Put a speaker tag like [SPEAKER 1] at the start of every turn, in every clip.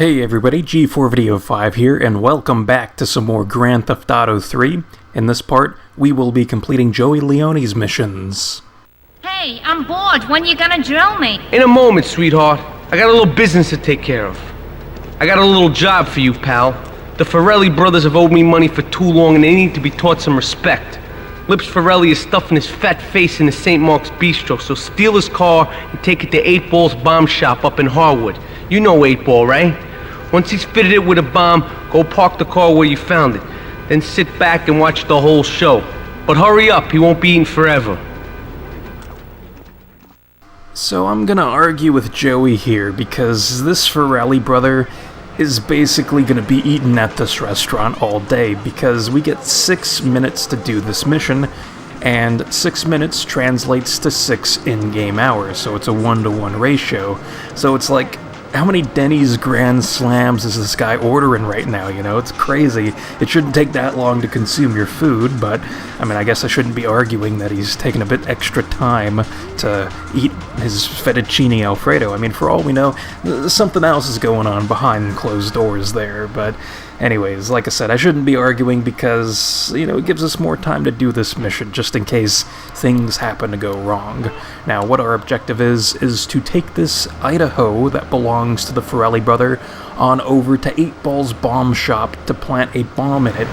[SPEAKER 1] Hey everybody, G4 Video 5 here, and welcome back to some more Grand Theft Auto 3. In this part, we will be completing Joey Leone's missions.
[SPEAKER 2] Hey, I'm bored. When you gonna drill me?
[SPEAKER 3] In a moment, sweetheart. I got a little business to take care of. I got a little job for you, pal. The Forelli brothers have owed me money for too long and they need to be taught some respect. Lips Forelli is stuffing his fat face in the St. Mark's Bistro, so steal his car and take it to 8 Ball's bomb shop up in Harwood. You know 8 Ball, right? Once he's fitted it with a bomb, go park the car where you found it. Then sit back and watch the whole show. But hurry up, he won't be eaten forever.
[SPEAKER 1] So I'm gonna argue with Joey here, because this Forelli brother is basically gonna be eaten at this restaurant all day, because we get 6 minutes to do this mission, and 6 minutes translates to 6 in-game hours, so it's a 1-to-1 ratio. So it's like, how many Denny's Grand Slams is this guy ordering right now, you know? It's crazy. It shouldn't take that long to consume your food, but, I mean, I guess I shouldn't be arguing that he's taking a bit extra time to eat his fettuccine Alfredo. I mean, for all we know, something else is going on behind closed doors there, but anyways, like I said, I shouldn't be arguing because, you know, it gives us more time to do this mission, just in case things happen to go wrong. Now, what our objective is to take this Idaho that belongs to the Forelli brother on over to 8 Ball's bomb shop to plant a bomb in it.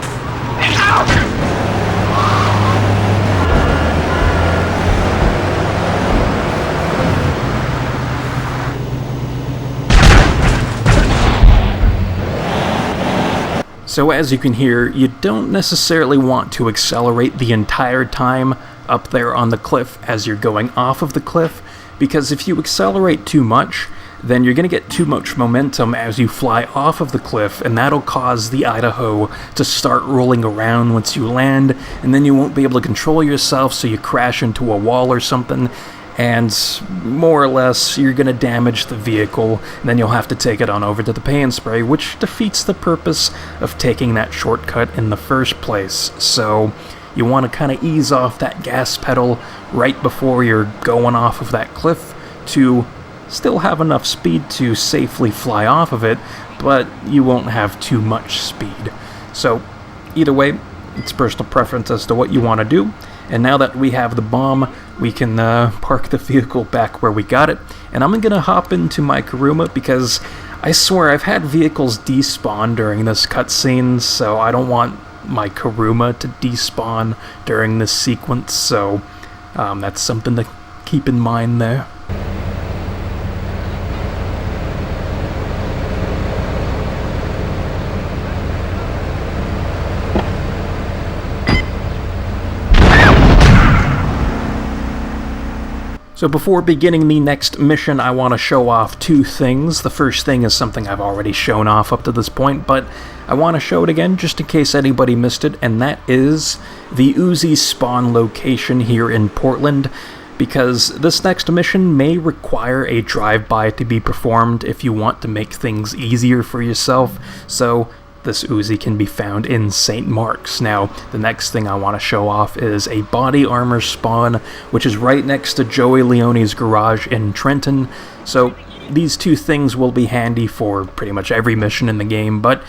[SPEAKER 1] So as you can hear, you don't necessarily want to accelerate the entire time up there on the cliff as you're going off of the cliff, because if you accelerate too much, then you're going to get too much momentum as you fly off of the cliff, and that'll cause the Idaho to start rolling around once you land, and then you won't be able to control yourself, so you crash into a wall or something, and more or less you're going to damage the vehicle, and then you'll have to take it on over to the paint spray, which defeats the purpose of taking that shortcut in the first place. So you want to kind of ease off that gas pedal right before you're going off of that cliff to still have enough speed to safely fly off of it, but you won't have too much speed. So either way, it's personal preference as to what you want to do. And now that we have the bomb, we can park the vehicle back where we got it. And I'm going to hop into my Kuruma because I swear I've had vehicles despawn during this cutscene, so I don't want my Kuruma to despawn during this sequence, so that's something to keep in mind there. So before beginning the next mission, I want to show off 2 things. The first thing is something I've already shown off up to this point, but I want to show it again just in case anybody missed it, and that is the Uzi Spawn Location here in Portland, because this next mission may require a drive-by to be performed if you want to make things easier for yourself, so this Uzi can be found in St. Mark's. Now, the next thing I want to show off is a body armor spawn, which is right next to Joey Leone's garage in Trenton. So these 2 things will be handy for pretty much every mission in the game, but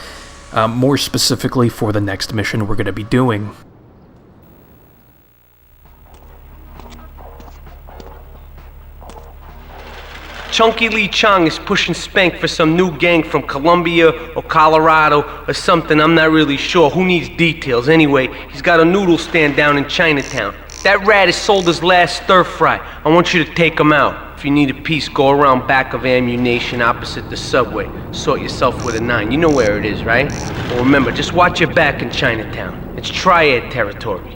[SPEAKER 1] more specifically for the next mission we're going to be doing.
[SPEAKER 3] Chunky Lee Chong is pushing spank for some new gang from Colombia or Colorado or something, I'm not really sure. Who needs details? Anyway, he's got a noodle stand down in Chinatown. That rat has sold his last stir fry. I want you to take him out. If you need a piece, go around back of ammunition opposite the subway. Sort yourself with a 9. You know where it is, right? Well, remember, just watch your back in Chinatown. It's triad territory.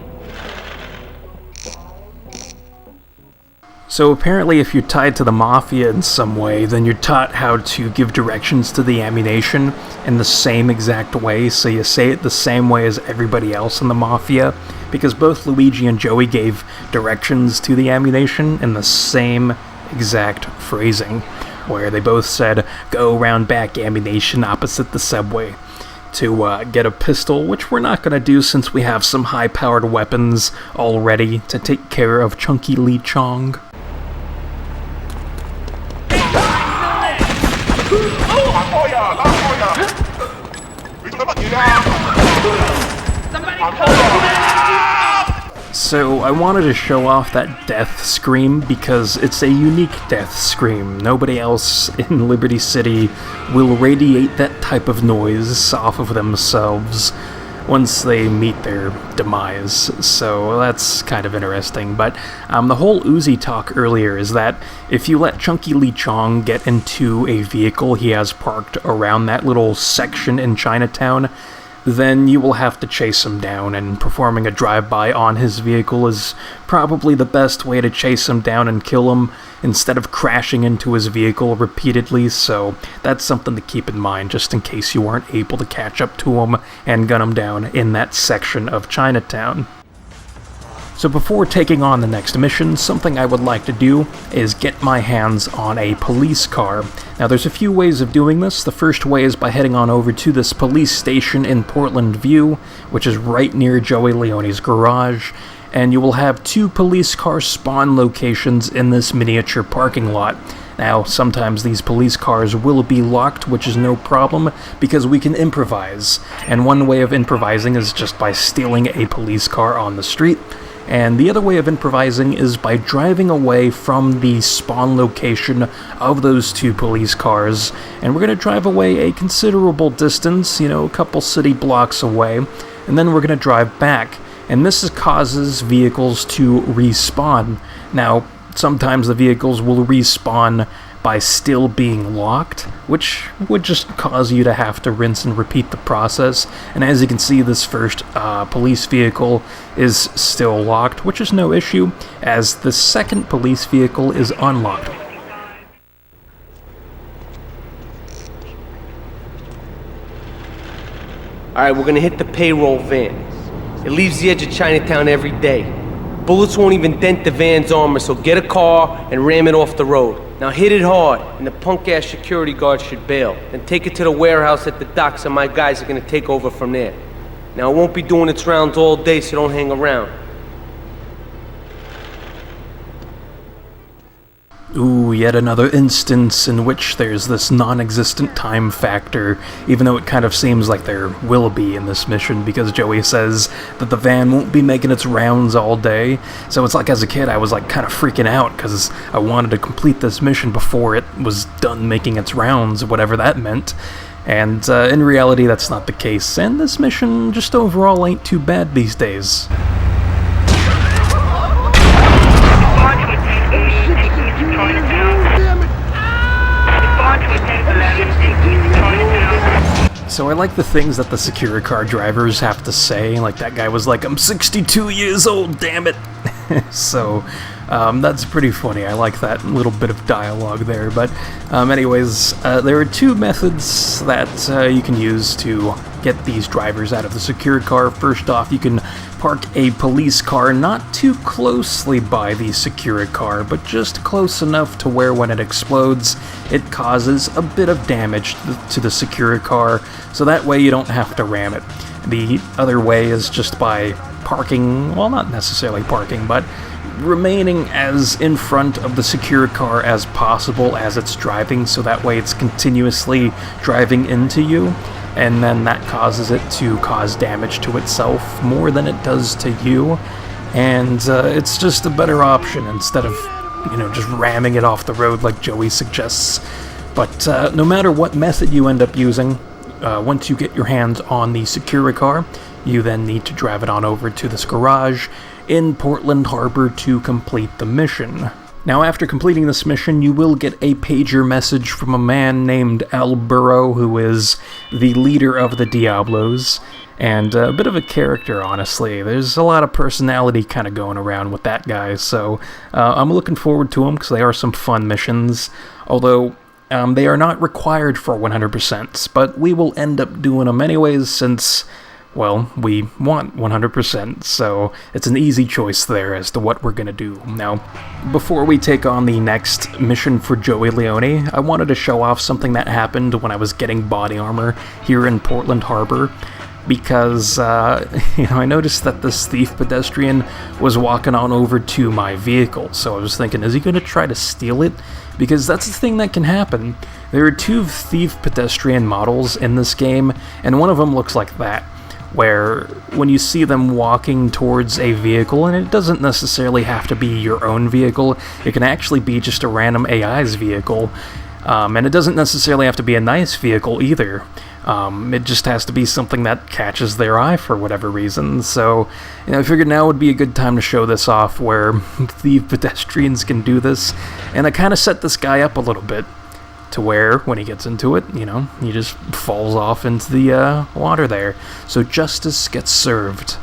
[SPEAKER 1] So apparently if you're tied to the Mafia in some way, then you're taught how to give directions to the ammunition in the same exact way, so you say it the same way as everybody else in the Mafia, because both Luigi and Joey gave directions to the ammunition in the same exact phrasing, where they both said, go around back ammunition opposite the subway, to get a pistol, which we're not going to do since we have some high-powered weapons already to take care of Chunky Lee Chong. So I wanted to show off that death scream because it's a unique death scream. Nobody else in Liberty City will radiate that type of noise off of themselves once they meet their demise. So that's kind of interesting. But the whole Uzi talk earlier is that if you let Chunky Lee Chong get into a vehicle he has parked around that little section in Chinatown, then you will have to chase him down, and performing a drive-by on his vehicle is probably the best way to chase him down and kill him instead of crashing into his vehicle repeatedly, so that's something to keep in mind just in case you aren't able to catch up to him and gun him down in that section of Chinatown. So before taking on the next mission, something I would like to do is get my hands on a police car. Now there's a few ways of doing this. The first way is by heading on over to this police station in Portland View, which is right near Joey Leone's garage, and you will have 2 police car spawn locations in this miniature parking lot. Now, sometimes these police cars will be locked, which is no problem, because we can improvise. And one way of improvising is just by stealing a police car on the street. And the other way of improvising is by driving away from the spawn location of those 2 police cars. And we're going to drive away a considerable distance, a couple city blocks away, and then we're going to drive back. And this causes vehicles to respawn. Now, sometimes the vehicles will respawn by still being locked, which would just cause you to have to rinse and repeat the process. And as you can see, this first police vehicle is still locked, which is no issue, as the second police vehicle is unlocked.
[SPEAKER 3] Alright, we're gonna hit the payroll van. It leaves the edge of Chinatown every day. Bullets won't even dent the van's armor, so get a car and ram it off the road. Now hit it hard, and the punk-ass security guard should bail. Then take it to the warehouse at the docks, and my guys are gonna take over from there. Now it won't be doing its rounds all day, so don't hang around.
[SPEAKER 1] Ooh, yet another instance in which there's this non-existent time factor, even though it kind of seems like there will be in this mission, because Joey says that the van won't be making its rounds all day. So it's like, as a kid, I was like kind of freaking out, because I wanted to complete this mission before it was done making its rounds, whatever that meant. And in reality, that's not the case, and this mission just overall ain't too bad these days. So I like the things that the security car drivers have to say, like that guy was like, "I'm 62 years old, damn it." So that's pretty funny. I like that little bit of dialogue there. But anyways, there are 2 methods that you can use to get these drivers out of the secured car. First off, you can park a police car not too closely by the secured car, but just close enough to where when it explodes, it causes a bit of damage to the secured car, so that way you don't have to ram it. The other way is just by parking, well, not necessarily parking, but remaining as in front of the secured car as possible as it's driving, so that way it's continuously driving into you, and then that causes it to cause damage to itself more than it does to you, and it's just a better option instead of, just ramming it off the road like Joey suggests. But no matter what method you end up using, once you get your hands on the security car, you then need to drive it on over to this garage in Portland Harbor to complete the mission. Now, after completing this mission, you will get a pager message from a man named Al Burrow, who is the leader of the Diablos, and a bit of a character, honestly. There's a lot of personality kind of going around with that guy, so I'm looking forward to them, because they are some fun missions, although they are not required for 100%, but we will end up doing them anyways, since, well, we want 100%, so it's an easy choice there as to what we're gonna do. Now, before we take on the next mission for Joey Leone, I wanted to show off something that happened when I was getting body armor here in Portland Harbor. because, I noticed that this thief pedestrian was walking on over to my vehicle, so I was thinking, is he going to try to steal it? Because that's the thing that can happen. There are two thief pedestrian models in this game, and one of them looks like that, where when you see them walking towards a vehicle, and it doesn't necessarily have to be your own vehicle, it can actually be just a random AI's vehicle, and it doesn't necessarily have to be a nice vehicle either. It just has to be something that catches their eye for whatever reason. So, I figured now would be a good time to show this off where the pedestrians can do this. And I kind of set this guy up a little bit to where, when he gets into it, he just falls off into the water there. So justice gets served.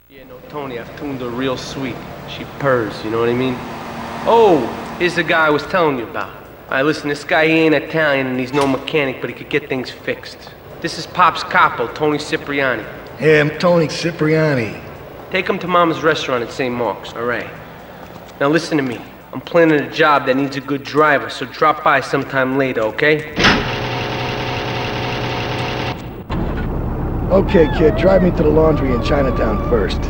[SPEAKER 3] Yeah, no, Toni, I've tuned her real sweet. She purrs, you know what I mean? Oh, here's the guy I was telling you about. Alright, listen, this guy, he ain't Italian and he's no mechanic, but he could get things fixed. This is Pop's capo, Toni Cipriani.
[SPEAKER 4] Hey, I'm Toni Cipriani.
[SPEAKER 3] Take him to Momma's restaurant at St. Mark's, alright? Now listen to me. I'm planning a job that needs a good driver, so drop by sometime later, okay?
[SPEAKER 4] Okay, kid, drive me to the laundry in Chinatown first.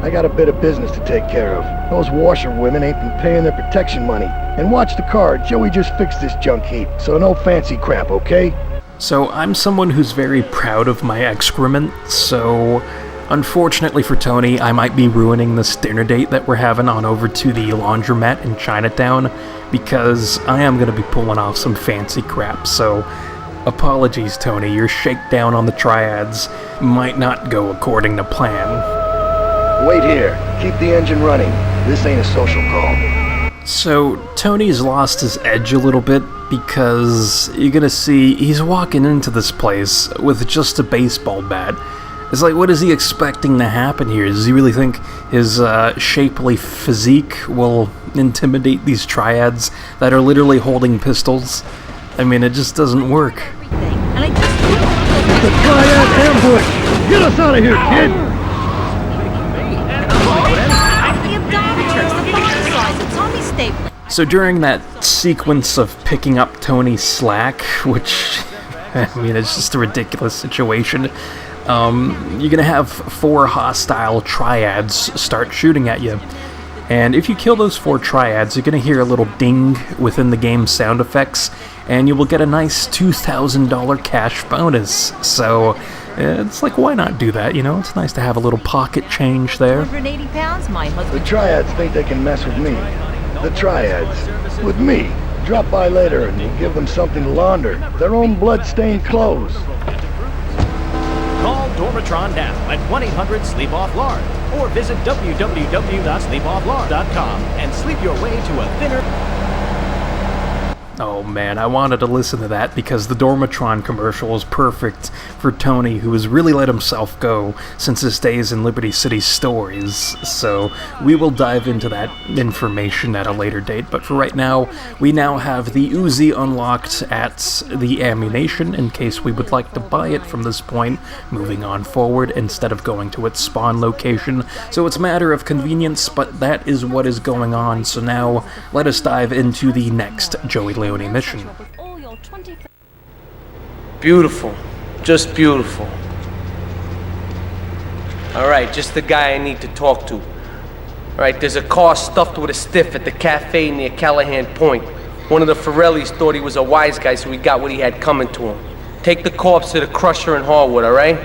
[SPEAKER 4] I got a bit of business to take care of. Those washerwomen ain't been paying their protection money. And watch the car, Joey just fixed this junk heap, so no fancy crap, okay?
[SPEAKER 1] So I'm someone who's very proud of my excrement, so unfortunately for Toni, I might be ruining this dinner date that we're having on over to the laundromat in Chinatown, because I am going to be pulling off some fancy crap, so apologies, Toni, your shakedown on the triads might not go according to plan.
[SPEAKER 4] Wait here. Keep the engine running. This ain't a social call.
[SPEAKER 1] So, Tony's lost his edge a little bit because you're gonna see he's walking into this place with just a baseball bat. It's like, what is he expecting to happen here? Does he really think his shapely physique will intimidate these triads that are literally holding pistols? I mean, it just doesn't work.
[SPEAKER 4] It's a triad ambush! Get us out of here, kid!
[SPEAKER 1] So during that sequence of picking up Tony's slack, which, it's just a ridiculous situation, you're gonna have 4 hostile triads start shooting at you. And if you kill those 4 triads, you're gonna hear a little ding within the game's sound effects, and you will get a nice $2,000 cash bonus. So, it's like, why not do that, It's nice to have a little pocket change there.
[SPEAKER 5] 180 pounds, my husband.
[SPEAKER 4] The triads think they can mess with me. The triads. With me. Drop by later and we'll give them something to launder. Their own blood-stained clothes.
[SPEAKER 6] Call Dormatron now at 1-800-SLEEP-OFF-LARD or visit www.sleepofflard.com and sleep your way to a thinner...
[SPEAKER 1] Oh man, I wanted to listen to that because the Dormatron commercial is perfect for Toni, who has really let himself go since his days in Liberty City Stories. So we will dive into that information at a later date, but for right now, we now have the Uzi unlocked at the ammunition in case we would like to buy it from this point, moving on forward instead of going to its spawn location. So it's a matter of convenience, but that is what is going on. So now, let us dive into the next Joey Leone mission.
[SPEAKER 3] Beautiful. Just beautiful. Alright, just the guy I need to talk to. Alright, there's a car stuffed with a stiff at the cafe near Callahan Point. One of the Forellis thought he was a wise guy, so he got what he had coming to him. Take the corpse to the crusher in Harwood, alright?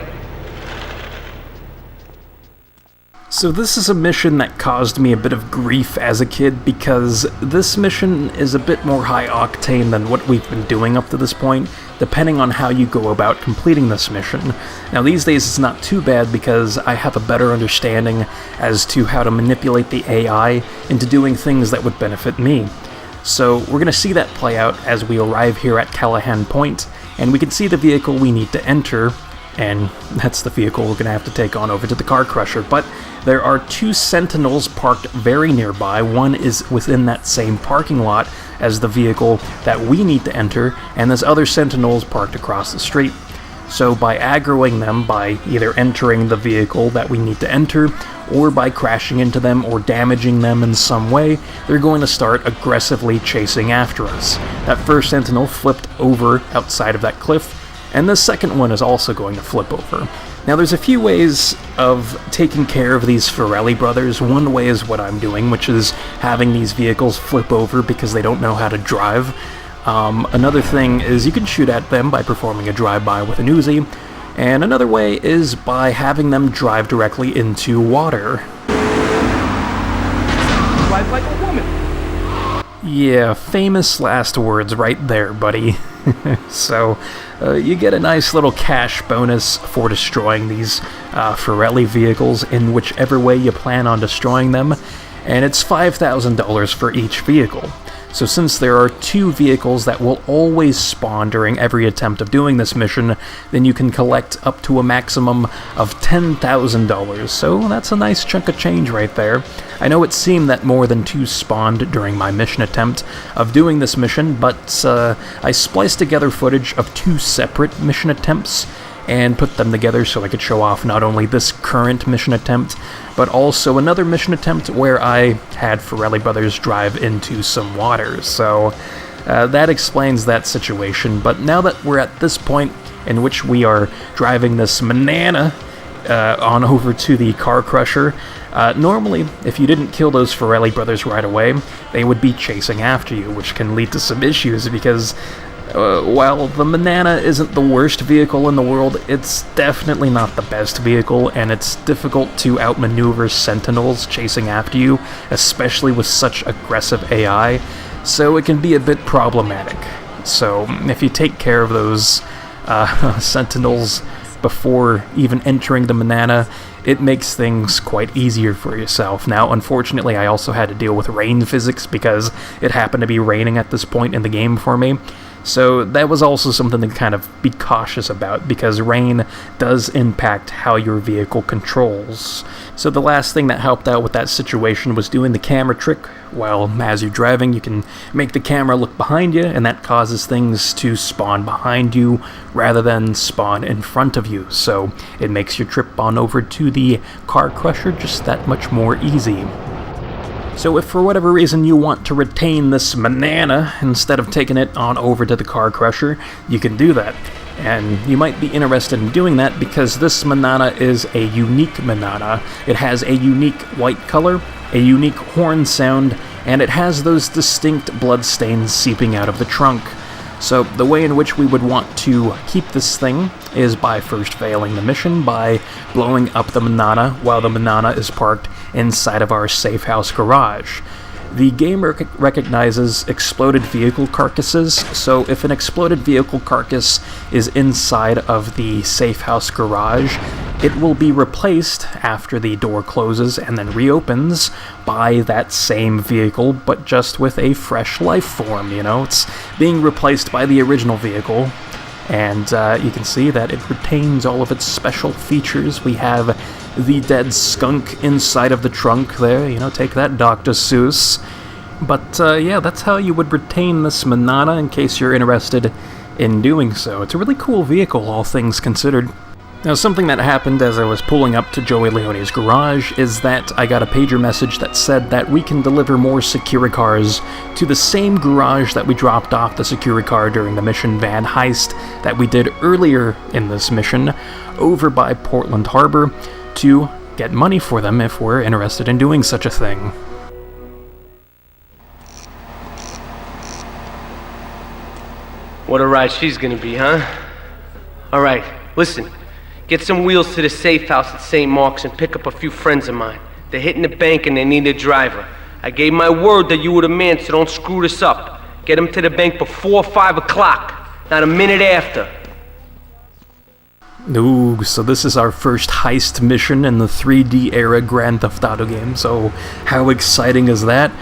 [SPEAKER 1] So this is a mission that caused me a bit of grief as a kid because this mission is a bit more high octane than what we've been doing up to this point, depending on how you go about completing this mission. Now these days it's not too bad because I have a better understanding as to how to manipulate the AI into doing things that would benefit me. So we're going to see that play out as we arrive here at Callahan Point, and we can see the vehicle we need to enter, and that's the vehicle we're going to have to take on over to the car crusher. But there are 2 sentinels parked very nearby. One is within that same parking lot as the vehicle that we need to enter, and there's other sentinels parked across the street. So by aggroing them by either entering the vehicle that we need to enter, or by crashing into them or damaging them in some way, they're going to start aggressively chasing after us. That first sentinel flipped over outside of that cliff, and the second one is also going to flip over. Now, there's a few ways of taking care of these Forelli brothers. One way is what I'm doing, which is having these vehicles flip over because they don't know how to drive. Another thing is you can shoot at them by performing a drive-by with an Uzi, and another way is by having them drive directly into water.
[SPEAKER 3] Drive like a woman.
[SPEAKER 1] Yeah, famous last words right there, buddy. So, you get a nice little cash bonus for destroying these Forelli vehicles in whichever way you plan on destroying them, and it's $5,000 for each vehicle. So since there are 2 vehicles that will always spawn during every attempt of doing this mission, then you can collect up to a maximum of $10,000, so that's a nice chunk of change right there. I know it seemed that more than 2 spawned during my mission attempt of doing this mission, but I spliced together footage of 2 separate mission attempts and put them together so I could show off not only this current mission attempt, but also another mission attempt where I had Forelli brothers drive into some water. So that explains that situation. But now that we're at this point in which we are driving this banana on over to the car crusher, normally, if you didn't kill those Forelli brothers right away, they would be chasing after you, which can lead to some issues because while the banana isn't the worst vehicle in the world, it's definitely not the best vehicle, and it's difficult to outmaneuver sentinels chasing after you, especially with such aggressive AI, so it can be a bit problematic. So if you take care of those sentinels before even entering the banana, it makes things quite easier for yourself. Now, unfortunately, I also had to deal with rain physics because it happened to be raining at this point in the game for me. So that was also something to kind of be cautious about, because rain does impact how your vehicle controls. So the last thing that helped out with that situation was doing the camera trick. While as you're driving, you can make the camera look behind you, and that causes things to spawn behind you rather than spawn in front of you. So it makes your trip on over to the car crusher just that much more easy. So if for whatever reason you want to retain this banana instead of taking it on over to the car crusher, you can do that. And you might be interested in doing that because this banana is a unique banana. It has a unique white color, a unique horn sound, and it has those distinct blood stains seeping out of the trunk. So the way in which we would want to keep this thing is by first failing the mission by blowing up the banana while the banana is parked inside of our safe house garage. The game recognizes exploded vehicle carcasses, so if an exploded vehicle carcass is inside of the safe house garage, it will be replaced after the door closes and then reopens by that same vehicle, but just with a fresh life form, you know? It's being replaced by the original vehicle, and you can see that it retains all of its special features. We have the dead skunk inside of the trunk there, you know, take that, Dr. Seuss. But yeah, that's how you would retain this banana in case you're interested in doing so. It's a really cool vehicle, all things considered. Now, something that happened as I was pulling up to Joey Leone's garage is that I got a pager message that said that we can deliver more Securicars to the same garage that we dropped off the Securicar during the mission van heist that we did earlier in this mission over by Portland Harbor to get money for them if we're interested in doing such a thing.
[SPEAKER 3] What a ride she's gonna be, huh? Alright, listen. Get some wheels to the safe house at St. Mark's and pick up a few friends of mine. They're hitting the bank and they need a driver. I gave my word that you were the man, so don't screw this up. Get them to the bank before 5 o'clock, not a minute after.
[SPEAKER 1] Ooh, so this is our first heist mission in the 3D era Grand Theft Auto game, so how exciting is that?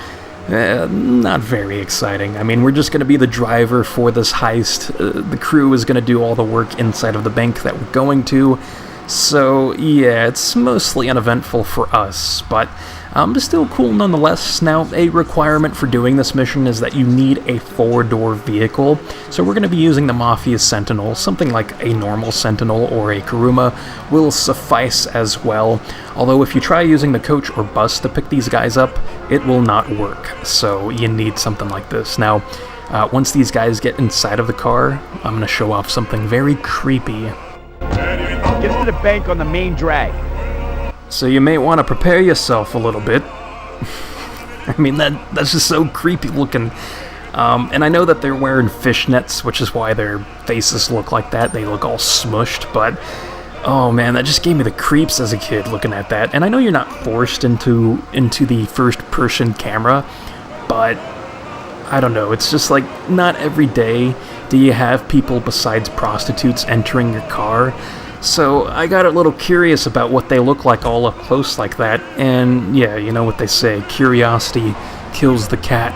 [SPEAKER 1] Not very exciting. I mean, we're just going to be the driver for this heist. The crew is going to do all the work inside of the bank that we're going to. So, yeah, it's mostly uneventful for us, but it's still cool nonetheless. Now, a requirement for doing this mission is that you need a 4-door vehicle, so we're going to be using the Mafia Sentinel. Something like a normal Sentinel or a Kuruma will suffice as well, although if you try using the coach or bus to pick these guys up, it will not work, so you need something like this. Now, Once these guys get inside of the car, I'm gonna show off something very creepy.
[SPEAKER 6] Get to the bank on the main drag.
[SPEAKER 1] So you may want to prepare yourself a little bit. I mean, that's just so creepy looking. And I know that they're wearing fishnets, which is why their faces look like that. They look all smushed, but oh man, that just gave me the creeps as a kid looking at that. And I know you're not forced into the first-person camera, but I don't know, it's just like, not every day do you have people besides prostitutes entering your car. So I got a little curious about what they look like all up close like that, and yeah, you know what they say, curiosity kills the cat.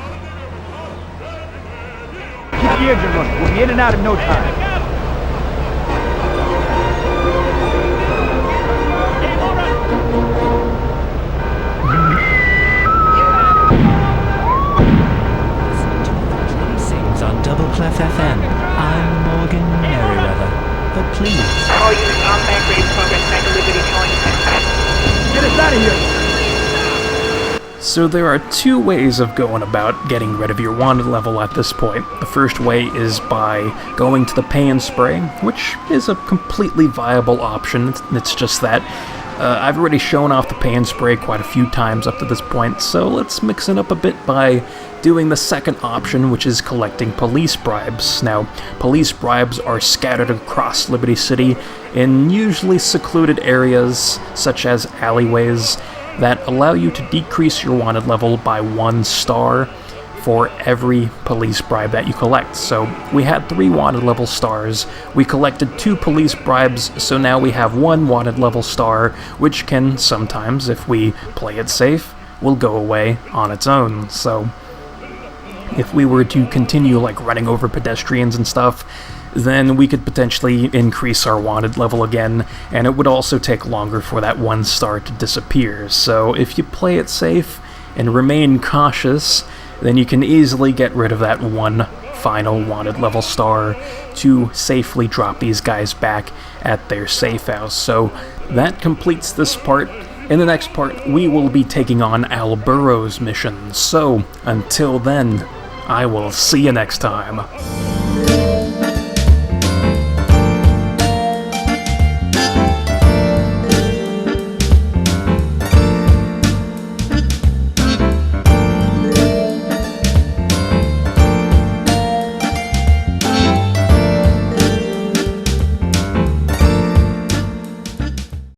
[SPEAKER 6] Keep the engine running. We'll be in and out in no time.
[SPEAKER 5] Things on Double Clef FM. I'm Morgan Merriweather. But please.
[SPEAKER 7] All units on back race progress back to Liberty Chong.
[SPEAKER 6] Get us out of here!
[SPEAKER 1] So there are two ways of going about getting rid of your wanted level at this point. The first way is by going to the pay and spray, which is a completely viable option. It's just that I've already shown off the pay and spray quite a few times up to this point, so let's mix it up a bit by doing the second option, which is collecting police bribes. Now, police bribes are scattered across Liberty City in usually secluded areas, such as alleyways, that allow you to decrease your wanted level by 1 star for every police bribe that you collect. So we had 3 wanted level stars, we collected 2 police bribes, so now we have 1 wanted level star, which can sometimes, if we play it safe, will go away on its own. So if we were to continue like running over pedestrians and stuff, then we could potentially increase our wanted level again, and it would also take longer for that 1 star to disappear. So if you play it safe and remain cautious, then you can easily get rid of that 1 final wanted level star to safely drop these guys back at their safe house. So that completes this part. In the next part, we will be taking on Al Burrow's mission. So until then, I will see you next time.